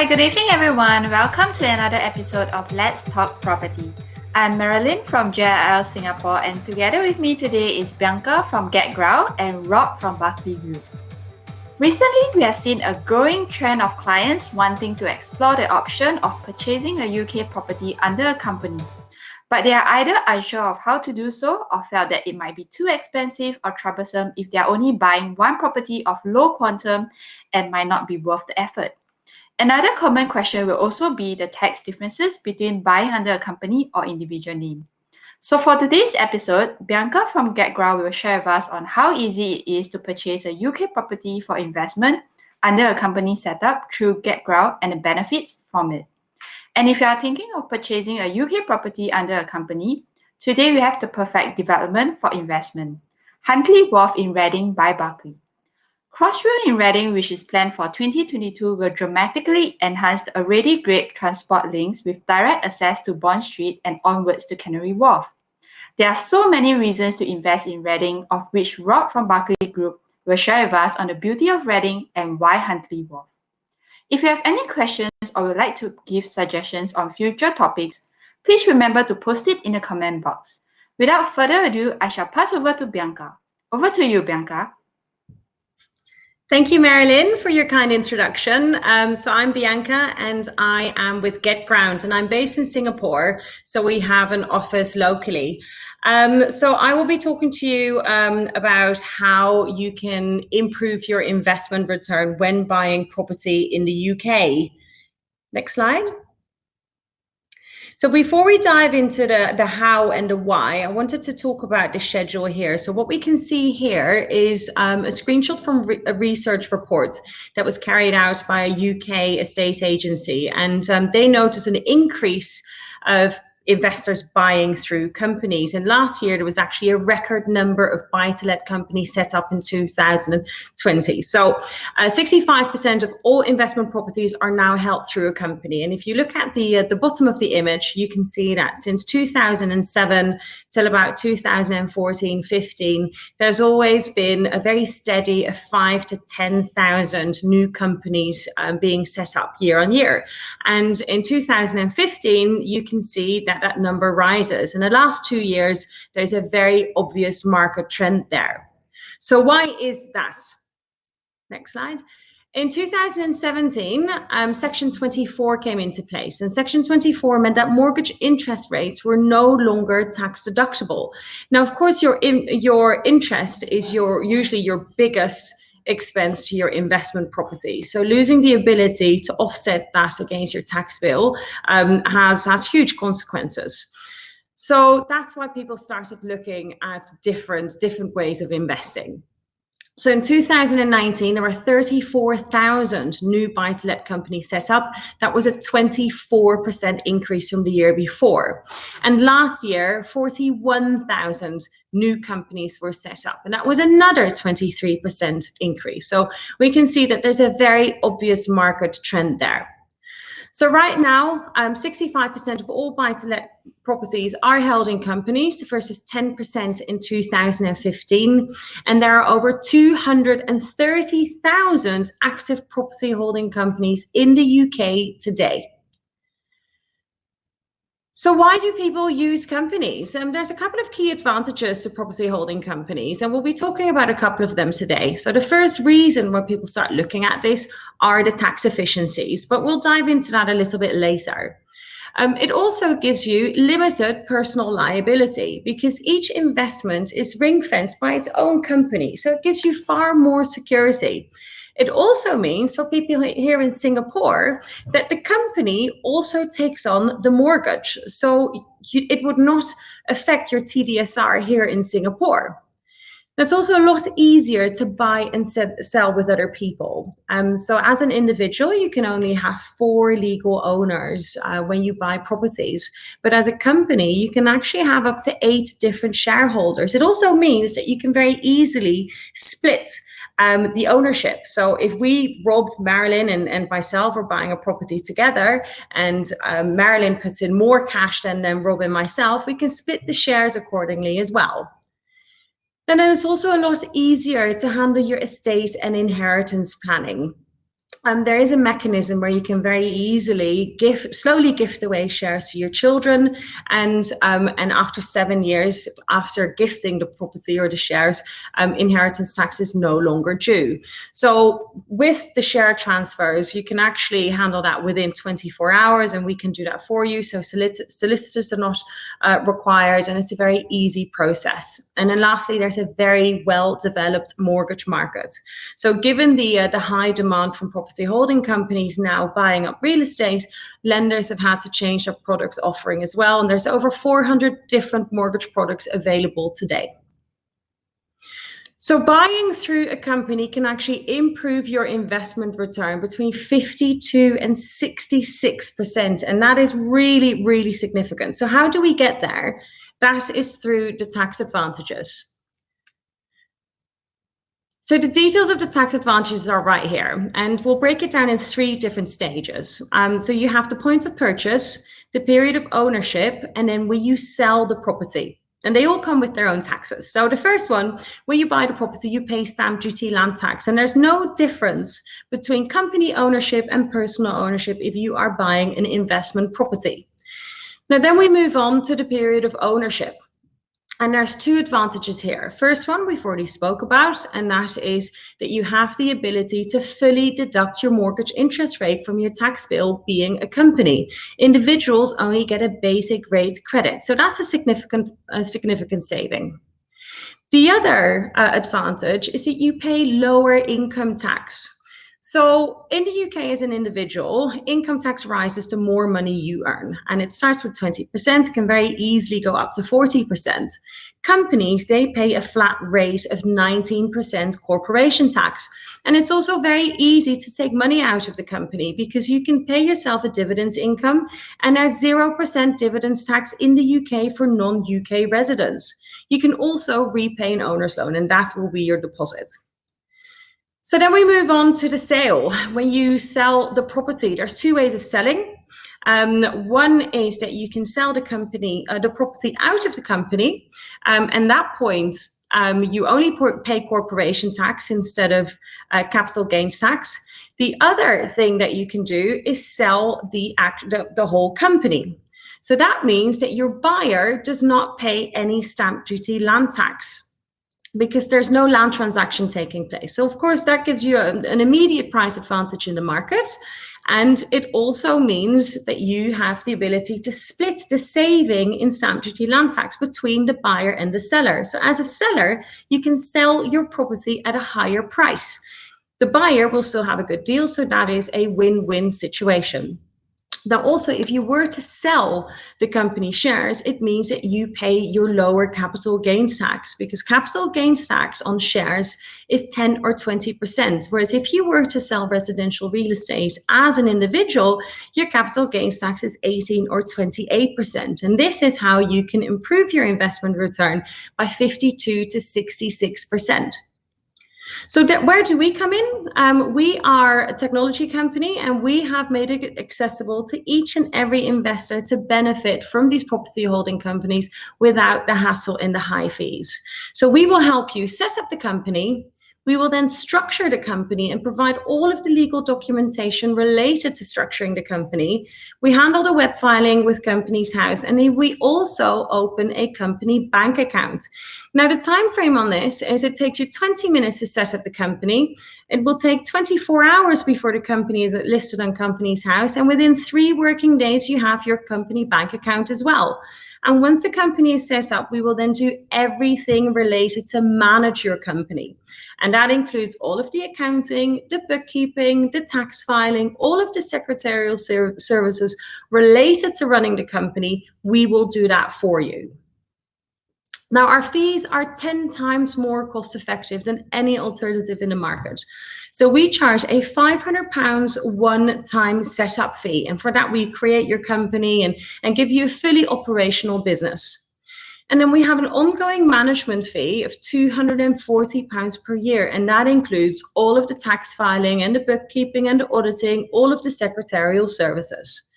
Hi, good evening, everyone. Welcome to another episode of Let's Talk Property. I'm Marilyn from JLL Singapore, and together with me today is Bianca from GetGround and Rob from Buckley Group. Recently, we have seen a growing trend of clients wanting to explore the option of purchasing a UK property under a company, but they are either unsure of how to do so or felt that it might be too expensive or troublesome if they are only buying one property of low quantum and might not be worth the effort. Another common question will also be the tax differences between buying under a company or individual name. So for today's episode, Bianca from GetGround will share with us on how easy it is to purchase a UK property for investment under a company setup through GetGround and the benefits from it. And if you are thinking of purchasing a UK property under a company, today we have the perfect development for investment. Huntley Wharf in Reading by Buckley. Crossrail in Reading, which is planned for 2022, will dramatically enhance the already great transport links with direct access to Bond Street and onwards to Canary Wharf. There are so many reasons to invest in Reading, of which Rob from Buckley Group will share with us on the beauty of Reading and why Huntley Wharf. If you have any questions or would like to give suggestions on future topics, please remember to post it in the comment box. Without further ado, I shall pass over to Bianca. Over to you, Bianca. Thank you, Marilyn, for your kind introduction. So I'm Bianca and I am with GetGround and I'm based in Singapore. So we have an office locally. So I will be talking to you about how you can improve your investment return when buying property in the UK. Next slide. So before we dive into the how and the why, I wanted to talk about the schedule here. So what we can see here is a screenshot from a research report that was carried out by a UK estate agency. And they noticed an increase of investors buying through companies. And last year, there was actually a record number of buy-to-let companies set up in 2020. So 65% of all investment properties are now held through a company. And if you look at the bottom of the image, you can see that since 2007 till about 2014-15, there's always been a very steady of 5,000 to 10,000 new companies being set up year on year. And in 2015, you can see that number rises. In the last 2 years, there's a very obvious market trend there. So why is that? Next slide. In 2017, Section 24 came into place, and Section 24 meant that mortgage interest rates were no longer tax deductible. Now, of course, your interest is usually your biggest expense to your investment property. So losing the ability to offset that against your tax bill has huge consequences. So that's why people started looking at different ways of investing. So in 2019, there were 34,000 new buy-to-let companies set up. That was a 24% increase from the year before. And last year, 41,000 new companies were set up. And that was another 23% increase. So we can see that there's a very obvious market trend there. So right now, 65% of all buy-to-let properties are held in companies versus 10% in 2015. And there are over 230,000 active property holding companies in the UK today. So why do people use companies? There's a couple of key advantages to property holding companies, and we'll be talking about a couple of them today. So the first reason why people start looking at this are the tax efficiencies, but we'll dive into that a little bit later. It also gives you limited personal liability because each investment is ring-fenced by its own company, so it gives you far more security. It also means for people here in Singapore that the company also takes on the mortgage. So it would not affect your TDSR here in Singapore. It's also a lot easier to buy and sell with other people. So as an individual, you can only have 4 legal owners when you buy properties. But as a company, you can actually have up to 8 different shareholders. It also means that you can very easily split the ownership. So if Rob, Marilyn and myself are buying a property together and Marilyn puts in more cash than Rob and myself, we can split the shares accordingly as well. And then it's also a lot easier to handle your estate and inheritance planning. there is a mechanism where you can very easily slowly gift away shares to your children, and after 7 years after gifting the property or the shares, inheritance tax is no longer due. So with the share transfers, you can actually handle that within 24 hours, and we can do that for you. So solicitors are not required, and it's a very easy process. And then lastly, there's a very well-developed mortgage market. So given the high demand from property holding companies now buying up real estate, lenders have had to change their product offering as well. And there's over 400 different mortgage products available today. So buying through a company can actually improve your investment return between 52 and 66%. And that is really, really significant. So how do we get there? That is through the tax advantages. So the details of the tax advantages are right here, and we'll break it down in 3 different stages. So you have the point of purchase, the period of ownership, and then when you sell the property. And they all come with their own taxes. So the first one, when you buy the property, you pay stamp duty, land tax, and there's no difference between company ownership and personal ownership if you are buying an investment property. Now then we move on to the period of ownership. And there's 2 advantages here. First one we've already spoke about, and that is that you have the ability to fully deduct your mortgage interest rate from your tax bill being a company. Individuals only get a basic rate credit. So that's a significant saving. The other advantage is that you pay lower income tax. So in the UK as an individual, income tax rises the more money you earn, and it starts with 20%, can very easily go up to 40%. Companies, they pay a flat rate of 19% corporation tax. And it's also very easy to take money out of the company because you can pay yourself a dividends income, and there's 0% dividends tax in the UK for non-UK residents. You can also repay an owner's loan, and that will be your deposit. So then we move on to the sale. When you sell the property, there's 2 ways of selling. One is that you can sell the property out of the company, and that point you only pay corporation tax instead of capital gains tax. The other thing that you can do is sell the whole company. So that means that your buyer does not pay any stamp duty, land tax, because there's no land transaction taking place. So of course that gives you an immediate price advantage in the market. And it also means that you have the ability to split the saving in stamp duty land tax between the buyer and the seller. So as a seller, you can sell your property at a higher price. The buyer will still have a good deal, so that is a win-win situation. Now, also, if you were to sell the company shares, it means that you pay your lower capital gains tax, because capital gains tax on shares is 10 or 20%. Whereas if you were to sell residential real estate as an individual, your capital gains tax is 18 or 28%. And this is how you can improve your investment return by 52 to 66%. So where do we come in? We are a technology company, and we have made it accessible to each and every investor to benefit from these property holding companies without the hassle and the high fees. So we will help you set up the company. We will then structure the company and provide all of the legal documentation related to structuring the company. We handle the web filing with Companies House, and then we also open a company bank account. Now, the time frame on this is it takes you 20 minutes to set up the company. It will take 24 hours before the company is listed on Companies House, and within 3 working days, you have your company bank account as well. And once the company is set up, we will then do everything related to manage your company. And that includes all of the accounting, the bookkeeping, the tax filing, all of the secretarial services related to running the company. We will do that for you. Now, our fees are 10 times more cost effective than any alternative in the market. So we charge a £500 one-time setup fee. And for that, we create your company and give you a fully operational business. And then we have an ongoing management fee of £240 per year. And that includes all of the tax filing and the bookkeeping and the auditing, all of the secretarial services.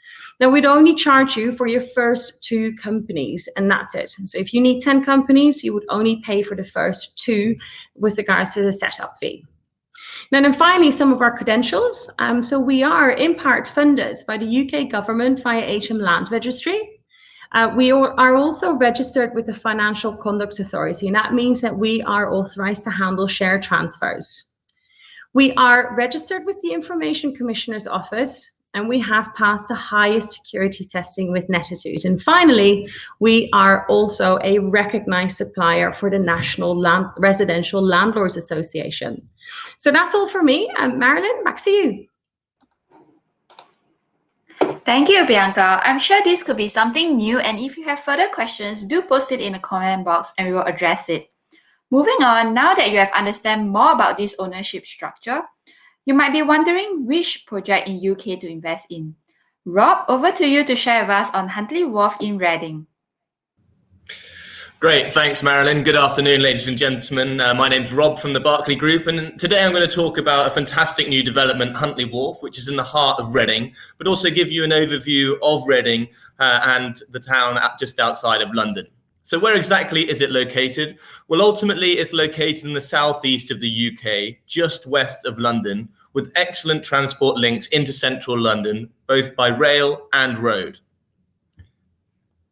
Now, we'd only charge you for your first 2 companies, and that's it. So if you need 10 companies, you would only pay for the first 2 with regards to the setup fee. Now, and finally, some of our credentials. So we are in part funded by the UK government via HM Land Registry. We are also registered with the Financial Conduct Authority, and that means that we are authorised to handle share transfers. We are registered with the Information Commissioner's Office, and we have passed the highest security testing with Netitude. And finally, we are also a recognised supplier for the National Residential Landlords Association. So that's all for me. Marilyn, back to you. Thank you, Bianca. I'm sure this could be something new, and if you have further questions, do post it in the comment box and we will address it. Moving on, now that you have understood more about this ownership structure, you might be wondering which project in UK to invest in. Rob, over to you to share with us on Huntley Wharf in Reading. Great, thanks Marilyn. Good afternoon, ladies and gentlemen. My name's Rob from the Barclay Group, and today I'm going to talk about a fantastic new development, Huntley Wharf, which is in the heart of Reading, but also give you an overview of Reading and the town just outside of London. So where exactly is it located? Well, ultimately it's located in the southeast of the UK, just west of London, with excellent transport links into central London, both by rail and road.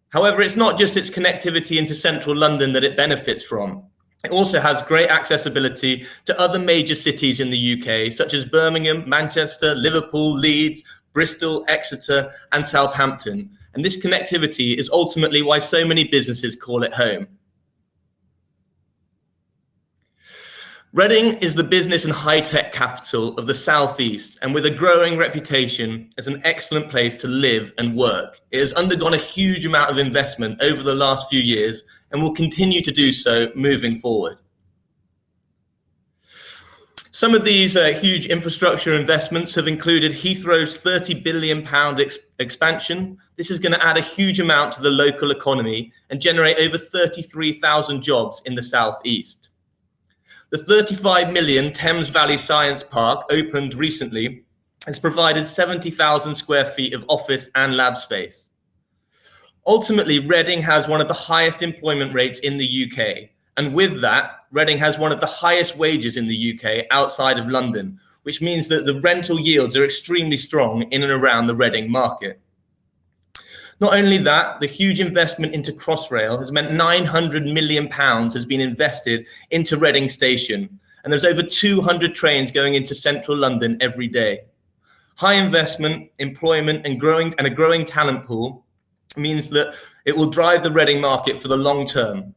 However, it's not just its connectivity into central London that it benefits from. It also has great accessibility to other major cities in the UK, such as Birmingham, Manchester, Liverpool, Leeds, Bristol, Exeter, and Southampton. And this connectivity is ultimately why so many businesses call it home. Reading is the business and high-tech capital of the southeast, and with a growing reputation as an excellent place to live and work. It has undergone a huge amount of investment over the last few years and will continue to do so moving forward. Some of these huge infrastructure investments have included Heathrow's £30 billion expansion. This is going to add a huge amount to the local economy and generate over 33,000 jobs in the southeast. The 35 million Thames Valley Science Park, opened recently, has provided 70,000 square feet of office and lab space. Ultimately, Reading has one of the highest employment rates in the UK. And with that, Reading has one of the highest wages in the UK outside of London, which means that the rental yields are extremely strong in and around the Reading market. Not only that, the huge investment into Crossrail has meant £900 million has been invested into Reading Station, and there's over 200 trains going into central London every day. High investment, employment, and a growing talent pool means that it will drive the Reading market for the long term.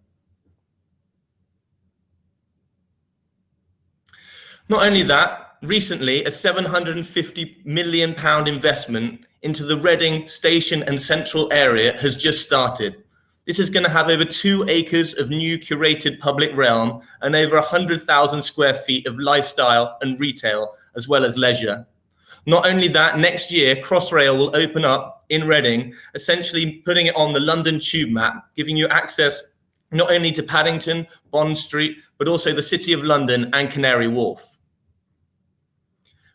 Not only that, recently a £750 million investment into the Reading Station and Central area has just started. This is going to have over 2 acres of new curated public realm and over 100,000 square feet of lifestyle and retail, as well as leisure. Not only that, next year, Crossrail will open up in Reading, essentially putting it on the London tube map, giving you access not only to Paddington, Bond Street, but also the City of London and Canary Wharf.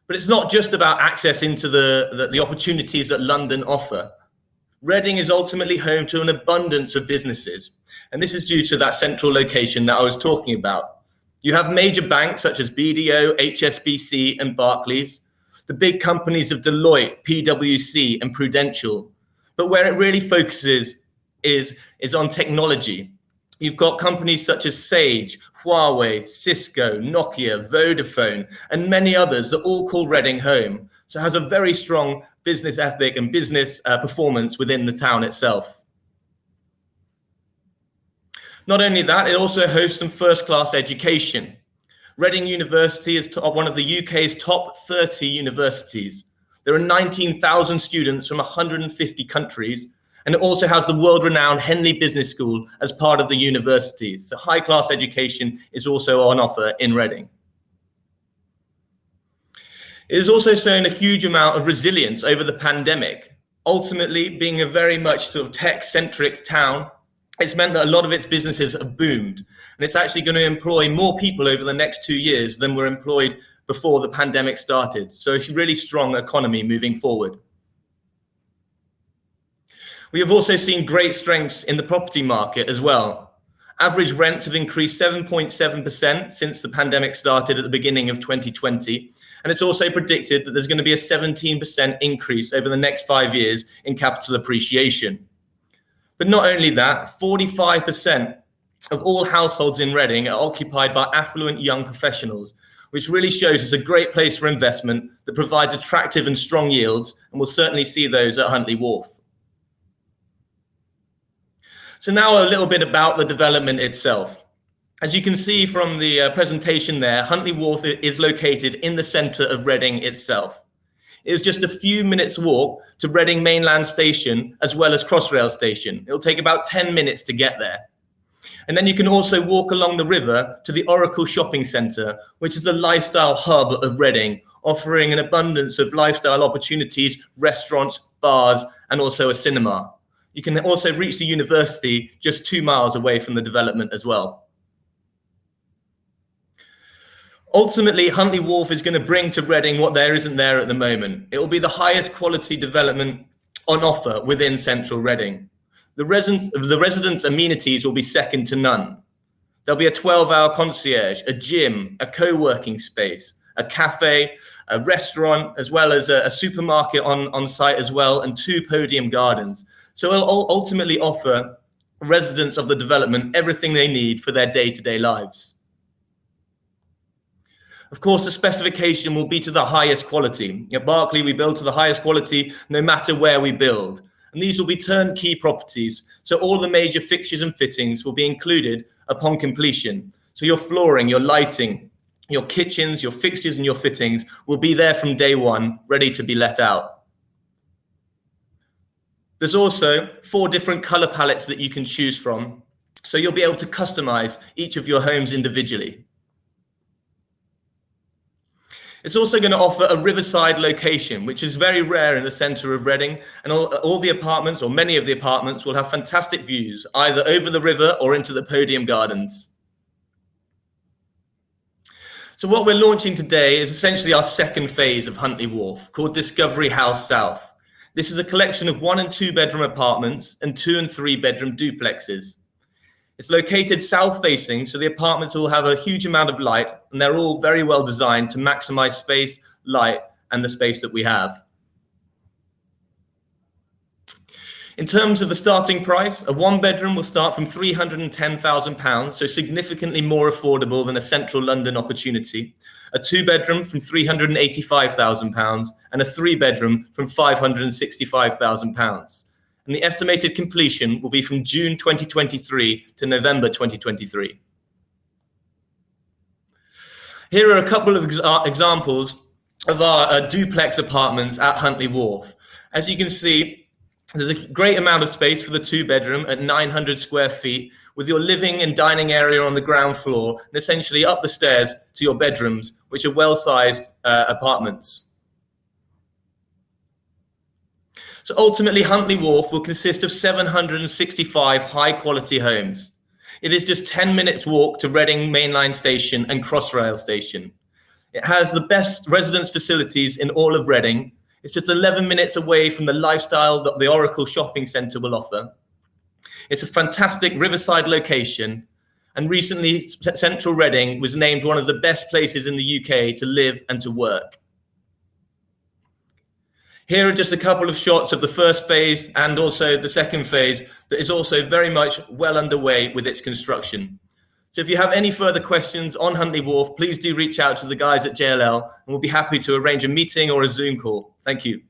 But it's not just about access into the opportunities that London offer. Reading is ultimately home to an abundance of businesses, and this is due to that central location that I was talking about. You have major banks such as BDO, HSBC, and Barclays, the big companies of Deloitte, PwC, and Prudential. But where it really focuses is on technology. You've got companies such as Sage, Huawei, Cisco, Nokia, Vodafone, and many others that all call Reading home. So it has a very strong business ethic and business performance within the town itself. Not only that, it also hosts some first-class education. Reading University is one of the UK's top 30 universities. There are 19,000 students from 150 countries, and it also has the world-renowned Henley Business School as part of the university. So high-class education is also on offer in Reading. It has also shown a huge amount of resilience over the pandemic. Ultimately, being a very much sort of tech-centric town, it's meant that a lot of its businesses have boomed. And it's actually going to employ more people over the next 2 years than were employed before the pandemic started. So a really strong economy moving forward. We have also seen great strengths in the property market as well. Average rents have increased 7.7% since the pandemic started at the beginning of 2020. And it's also predicted that there's going to be a 17% increase over the next 5 years in capital appreciation. But not only that, 45% of all households in Reading are occupied by affluent young professionals, which really shows it's a great place for investment that provides attractive and strong yields, and we'll certainly see those at Huntley Wharf. So now a little bit about the development itself. As you can see from the presentation there, Huntley Wharf is located in the centre of Reading itself. It is just a few minutes walk to Reading Mainland Station as well as Crossrail Station. It'll take about 10 minutes to get there. And then you can also walk along the river to the Oracle Shopping Centre, which is the lifestyle hub of Reading, offering an abundance of lifestyle opportunities, restaurants, bars, and also a cinema. You can also reach the university just 2 miles away from the development as well. Ultimately, Huntley Wharf is going to bring to Reading what there isn't there at the moment. It will be the highest quality development on offer within central Reading. The residents' amenities will be second to none. There'll be a 12-hour concierge, a gym, a co-working space, a cafe, a restaurant, as well as a supermarket on site as well, and 2 podium gardens. So it'll ultimately offer residents of the development everything they need for their day-to-day lives. Of course, the specification will be to the highest quality. At Berkeley, we build to the highest quality no matter where we build. And these will be turnkey properties, so all the major fixtures and fittings will be included upon completion. So your flooring, your lighting, your kitchens, your fixtures and your fittings will be there from day one, ready to be let out. There's also 4 different color palettes that you can choose from, so you'll be able to customize each of your homes individually. It's also going to offer a riverside location, which is very rare in the centre of Reading, and all the apartments, or many of the apartments, will have fantastic views, either over the river or into the podium gardens. So what we're launching today is essentially our second phase of Huntley Wharf, called Discovery House South. This is a collection of 1 and 2 bedroom apartments and 2 and 3 bedroom duplexes. It's located south facing, so the apartments will have a huge amount of light, and they're all very well designed to maximize space, light, and the space that we have. In terms of the starting price, a 1 bedroom will start from £310,000, so significantly more affordable than a central London opportunity. A 2 bedroom from £385,000 and a 3 bedroom from £565,000. And the estimated completion will be from June 2023 to November 2023. Here are a couple of examples of our duplex apartments at Huntley Wharf. As you can see, there's a great amount of space for the 2 bedroom at 900 square feet, with your living and dining area on the ground floor, and essentially up the stairs to your bedrooms, which are well-sized apartments. So ultimately, Huntley Wharf will consist of 765 high-quality homes. It is just 10 minutes walk to Reading Mainline Station and Crossrail Station. It has the best residence facilities in all of Reading. It's just 11 minutes away from the lifestyle that the Oracle Shopping Centre will offer. It's a fantastic riverside location, and recently Central Reading was named one of the best places in the UK to live and to work. Here are just a couple of shots of the first phase and also the second phase that is also very much well underway with its construction. So if you have any further questions on Huntley Wharf, please do reach out to the guys at JLL, and we'll be happy to arrange a meeting or a Zoom call. Thank you.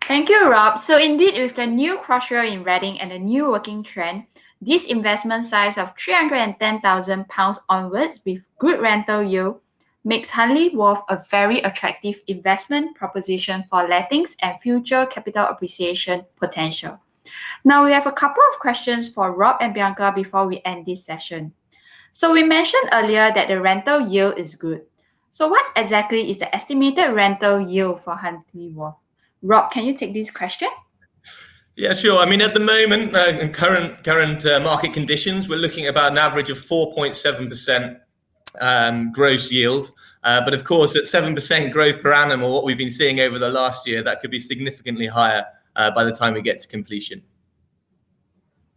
Thank you, Rob. So indeed, with the new Crossrail in Reading and the new working trend, this investment size of £310,000 onwards with good rental yield makes Huntley Wharf a very attractive investment proposition for lettings and future capital appreciation potential. Now we have a couple of questions for Rob and Bianca before we end this session. So we mentioned earlier that the rental yield is good. So what exactly is the estimated rental yield for Huntley Wharf? Rob, can you take this question? Yeah, sure. I mean, at the moment, in current market conditions, we're looking at about an average of 4.7% gross yield. But of course, at 7% growth per annum, or what we've been seeing over the last year, that could be significantly higher by the time we get to completion.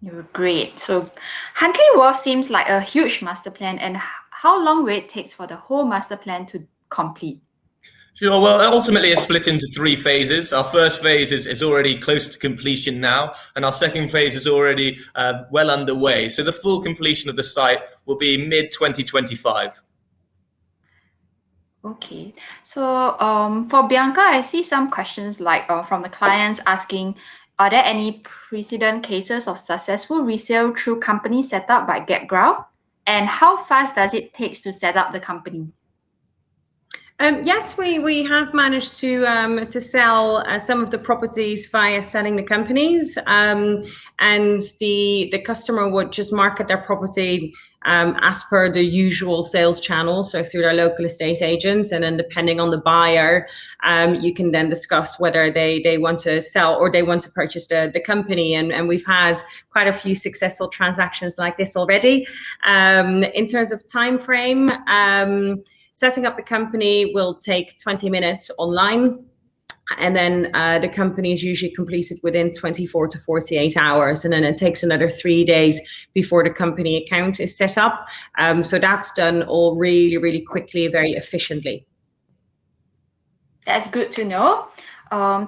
You're great. So Huntley Wharf seems like a huge master plan, and how long will it take for the whole master plan to complete? Sure. Well, ultimately, it's split into 3 phases. Our first phase is already close to completion now, and our second phase is already well underway. So the full completion of the site will be mid-2025. Okay. So for Bianca, I see some questions like from the clients asking, are there any precedent cases of successful resale through company set up by GetGround? And how fast does it take to set up the company? Yes, we have managed to sell some of the properties via selling the companies, and the customer would just market their property as per the usual sales channel, so through their local estate agents, and then depending on the buyer, you can then discuss whether they want to sell or they want to purchase the company, and we've had quite a few successful transactions like this already. In terms of time frame, setting up the company will take 20 minutes online, and then the company is usually completed within 24 to 48 hours, and then it takes another 3 days before the company account is set up. So that's done all really, really quickly, very efficiently. That's good to know.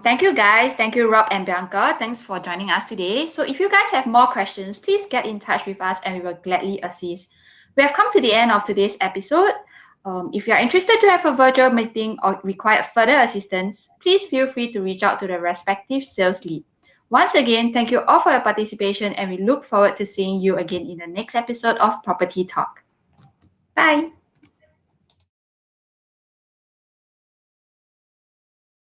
Thank you guys. Thank you, Rob and Bianca. Thanks for joining us today. So if you guys have more questions, please get in touch with us and we will gladly assist. We have come to the end of today's episode. If you are interested to have a virtual meeting or require further assistance, please feel free to reach out to the respective sales lead. Once again, thank you all for your participation, and we look forward to seeing you again in the next episode of Property Talk. Bye.